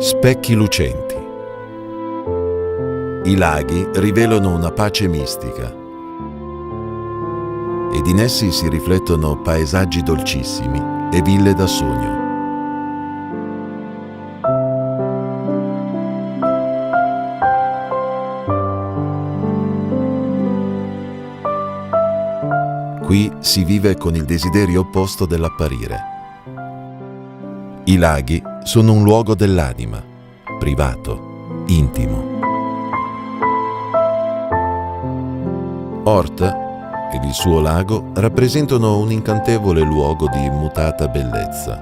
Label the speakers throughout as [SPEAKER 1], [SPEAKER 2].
[SPEAKER 1] Specchi lucenti. I laghi rivelano una pace mistica ed in essi si riflettono paesaggi dolcissimi e ville da sogno. Qui si vive con il desiderio opposto dell'apparire. I laghi sono un luogo dell'anima, privato, intimo. Horta ed il suo lago rappresentano un incantevole luogo di immutata bellezza,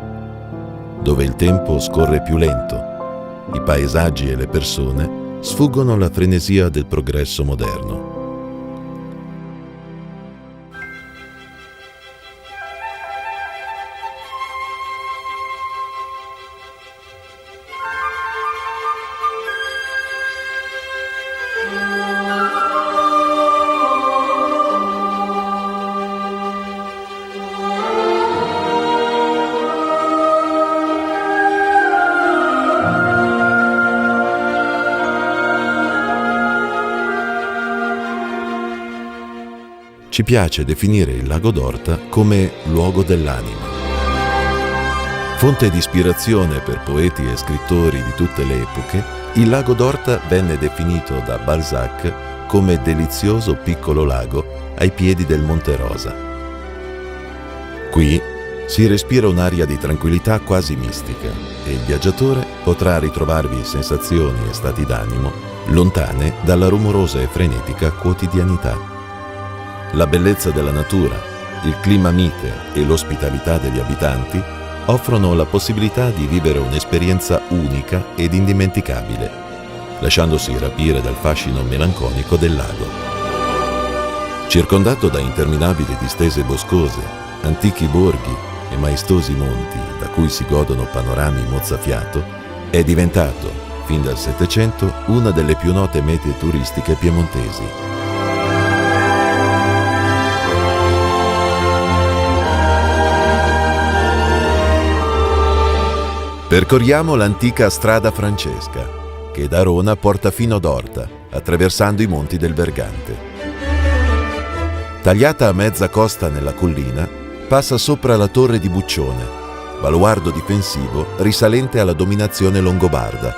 [SPEAKER 1] dove il tempo scorre più lento, i paesaggi e le persone sfuggono alla frenesia del progresso moderno. Ci piace definire il lago d'Horta come luogo dell'anima. Fonte di ispirazione per poeti e scrittori di tutte le epoche, il lago d'Horta venne definito da Balzac come delizioso piccolo lago ai piedi del Monte Rosa. Qui si respira un'aria di tranquillità quasi mistica e il viaggiatore potrà ritrovarvi sensazioni e stati d'animo lontane dalla rumorosa e frenetica quotidianità. La bellezza della natura, il clima mite e l'ospitalità degli abitanti offrono la possibilità di vivere un'esperienza unica ed indimenticabile, lasciandosi rapire dal fascino melanconico del lago. Circondato da interminabili distese boscose, antichi borghi e maestosi monti da cui si godono panorami mozzafiato, è diventato, fin dal Settecento, una delle più note mete turistiche piemontesi. Percorriamo l'antica strada Francesca, che da Arona porta fino ad Horta, attraversando i monti del Vergante. Tagliata a mezza costa nella collina, passa sopra la torre di Buccione, baluardo difensivo risalente alla dominazione longobarda.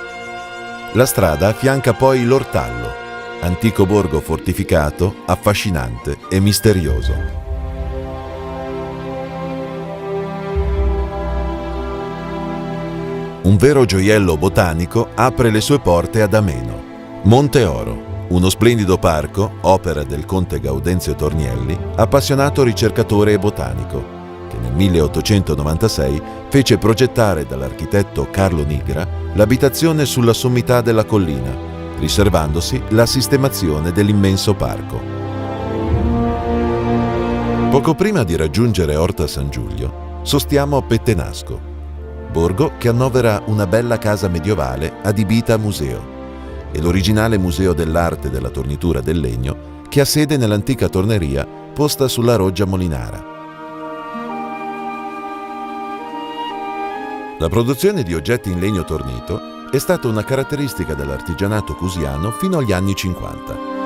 [SPEAKER 1] La strada affianca poi l'Ortallo, antico borgo fortificato, affascinante e misterioso. Un vero gioiello botanico apre le sue porte ad Ameno. Monte Oro, uno splendido parco, opera del conte Gaudenzio Tornielli, appassionato ricercatore e botanico, che nel 1896 fece progettare dall'architetto Carlo Nigra l'abitazione sulla sommità della collina, riservandosi la sistemazione dell'immenso parco. Poco prima di raggiungere Horta San Giulio, sostiamo a Pettenasco, borgo che annovera una bella casa medievale adibita a museo e l'originale museo dell'arte della tornitura del legno che ha sede nell'antica torneria posta sulla Roggia Molinara. La produzione di oggetti in legno tornito è stata una caratteristica dell'artigianato cusiano fino agli anni 50.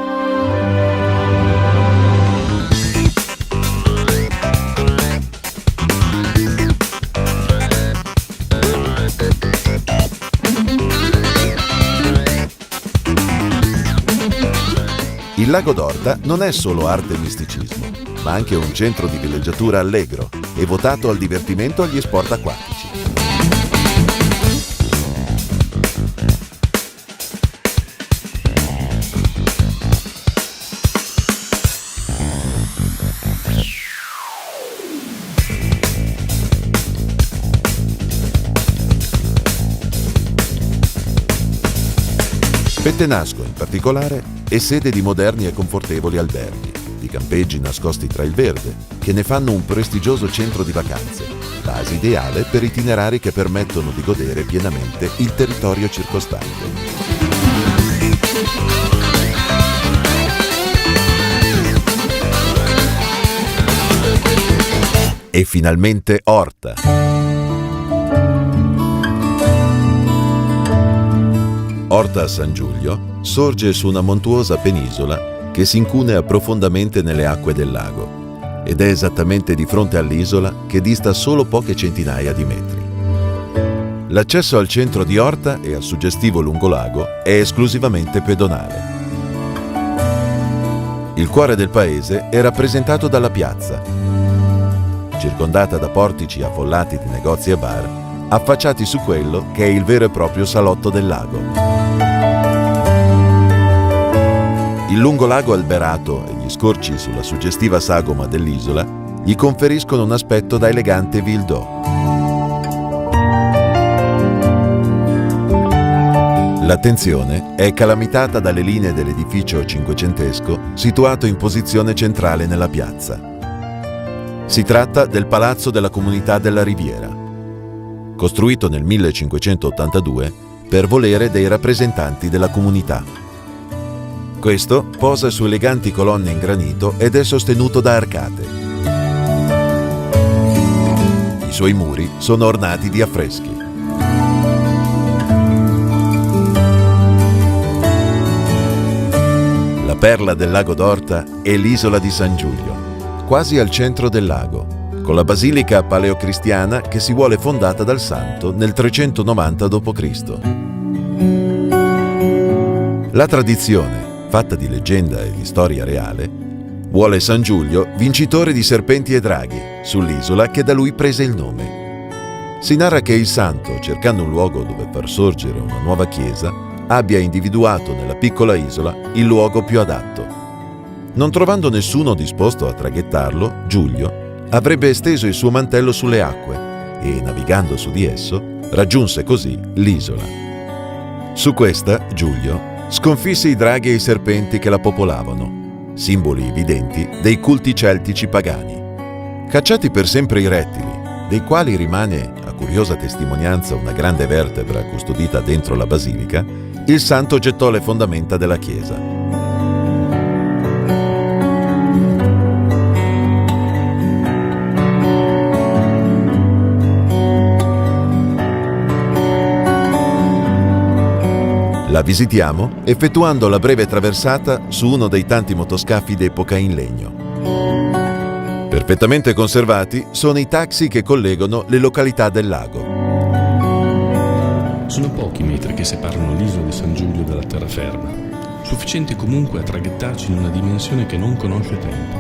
[SPEAKER 1] Il lago d'Horta non è solo arte e misticismo, ma anche un centro di villeggiatura allegro e votato al divertimento e agli sport acquatici. Pettenasco, in particolare, è sede di moderni e confortevoli alberghi, di campeggi nascosti tra il verde, che ne fanno un prestigioso centro di vacanze, base ideale per itinerari che permettono di godere pienamente il territorio circostante. E finalmente Horta. Orta San Giulio sorge su una montuosa penisola che si incunea profondamente nelle acque del lago ed è esattamente di fronte all'isola che dista solo poche centinaia di metri. L'accesso al centro di Orta e al suggestivo lungolago è esclusivamente pedonale. Il cuore del paese è rappresentato dalla piazza, circondata da portici affollati di negozi e bar, affacciati su quello che è il vero e proprio salotto del lago. Il lungolago alberato e gli scorci sulla suggestiva sagoma dell'isola gli conferiscono un aspetto da elegante ville d'eau. L'attenzione è calamitata dalle linee dell'edificio cinquecentesco situato in posizione centrale nella piazza. Si tratta del Palazzo della Comunità della Riviera, costruito nel 1582 per volere dei rappresentanti della comunità. Questo posa su eleganti colonne in granito ed è sostenuto da arcate. I suoi muri sono ornati di affreschi. La perla del lago d'Orta è l'isola di San Giulio, quasi al centro del lago, con la basilica paleocristiana che si vuole fondata dal santo nel 390 d.C. La tradizione, fatta di leggenda e di storia reale, vuole San Giulio vincitore di serpenti e draghi, sull'isola che da lui prese il nome. Si narra che il santo, cercando un luogo dove far sorgere una nuova chiesa, abbia individuato nella piccola isola il luogo più adatto. Non trovando nessuno disposto a traghettarlo, Giulio avrebbe esteso il suo mantello sulle acque e, navigando su di esso, raggiunse così l'isola. Su questa, Giulio sconfisse i draghi e i serpenti che la popolavano, simboli evidenti dei culti celtici pagani. Cacciati per sempre i rettili, dei quali rimane a curiosa testimonianza una grande vertebra custodita dentro la basilica, il santo gettò le fondamenta della chiesa. La visitiamo effettuando la breve traversata su uno dei tanti motoscafi d'epoca in legno. Perfettamente conservati sono i taxi che collegano le località del lago.
[SPEAKER 2] Sono pochi i metri che separano l'isola di San Giulio dalla terraferma, sufficienti comunque a traghettarci in una dimensione che non conosce tempo,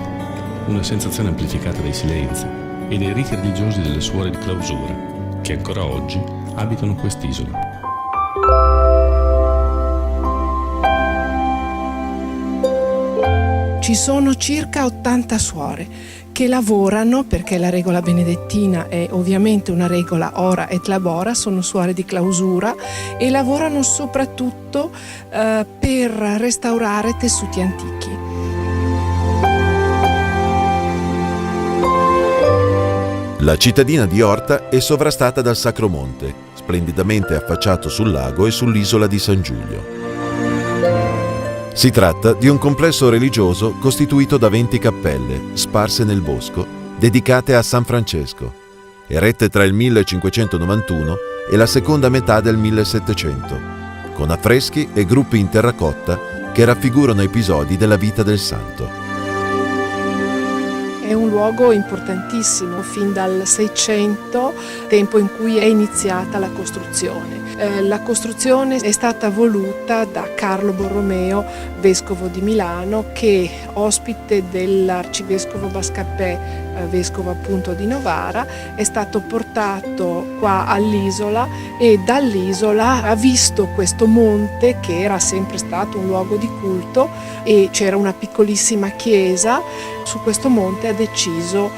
[SPEAKER 2] una sensazione amplificata dai silenzi e dai riti religiosi delle suore di clausura, che ancora oggi abitano quest'isola.
[SPEAKER 3] Ci sono circa 80 suore che lavorano, perché la regola benedettina è ovviamente una regola ora et labora, sono suore di clausura e lavorano soprattutto per restaurare tessuti antichi.
[SPEAKER 1] La cittadina di Orta è sovrastata dal Sacro Monte, splendidamente affacciato sul lago e sull'isola di San Giulio. Si tratta di un complesso religioso costituito da 20 cappelle, sparse nel bosco, dedicate a San Francesco, erette tra il 1591 e la seconda metà del 1700, con affreschi e gruppi in terracotta che raffigurano episodi della vita del santo.
[SPEAKER 3] È un luogo importantissimo fin dal 600, tempo in cui è iniziata la costruzione. La costruzione è stata voluta da Carlo Borromeo, vescovo di Milano, che ospite dell'arcivescovo Bascapè, vescovo appunto di Novara, è stato portato qua all'isola e dall'isola ha visto questo monte che era sempre stato un luogo di culto e c'era una piccolissima chiesa. Su questo monte ha deciso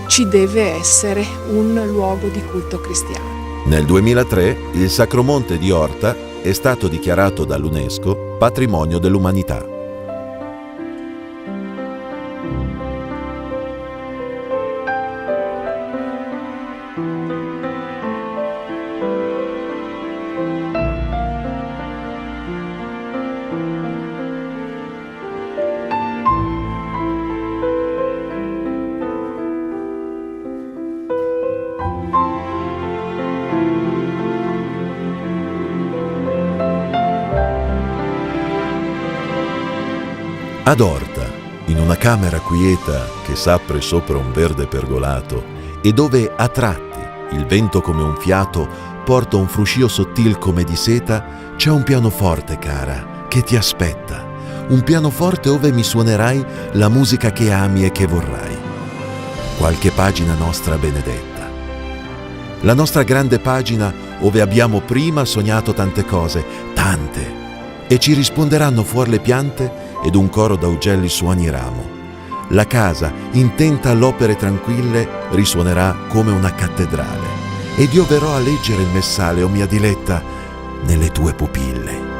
[SPEAKER 3] ci deve essere un luogo di culto cristiano.
[SPEAKER 1] Nel 2003 il Sacro Monte di Orta è stato dichiarato dall'UNESCO Patrimonio dell'Umanità. Ad Orta, in una camera quieta che s'apre sopra un verde pergolato e dove a tratti il vento come un fiato porta un fruscio sottil come di seta, c'è un pianoforte, cara, che ti aspetta. Un pianoforte ove mi suonerai la musica che ami e che vorrai. Qualche pagina nostra benedetta. La nostra grande pagina ove abbiamo prima sognato tante cose, tante, e ci risponderanno fuor le piante ed un coro d'augelli suoniramo. La casa, intenta all'opere tranquille, risuonerà come una cattedrale, ed io verrò a leggere il messale, o mia diletta, nelle tue pupille.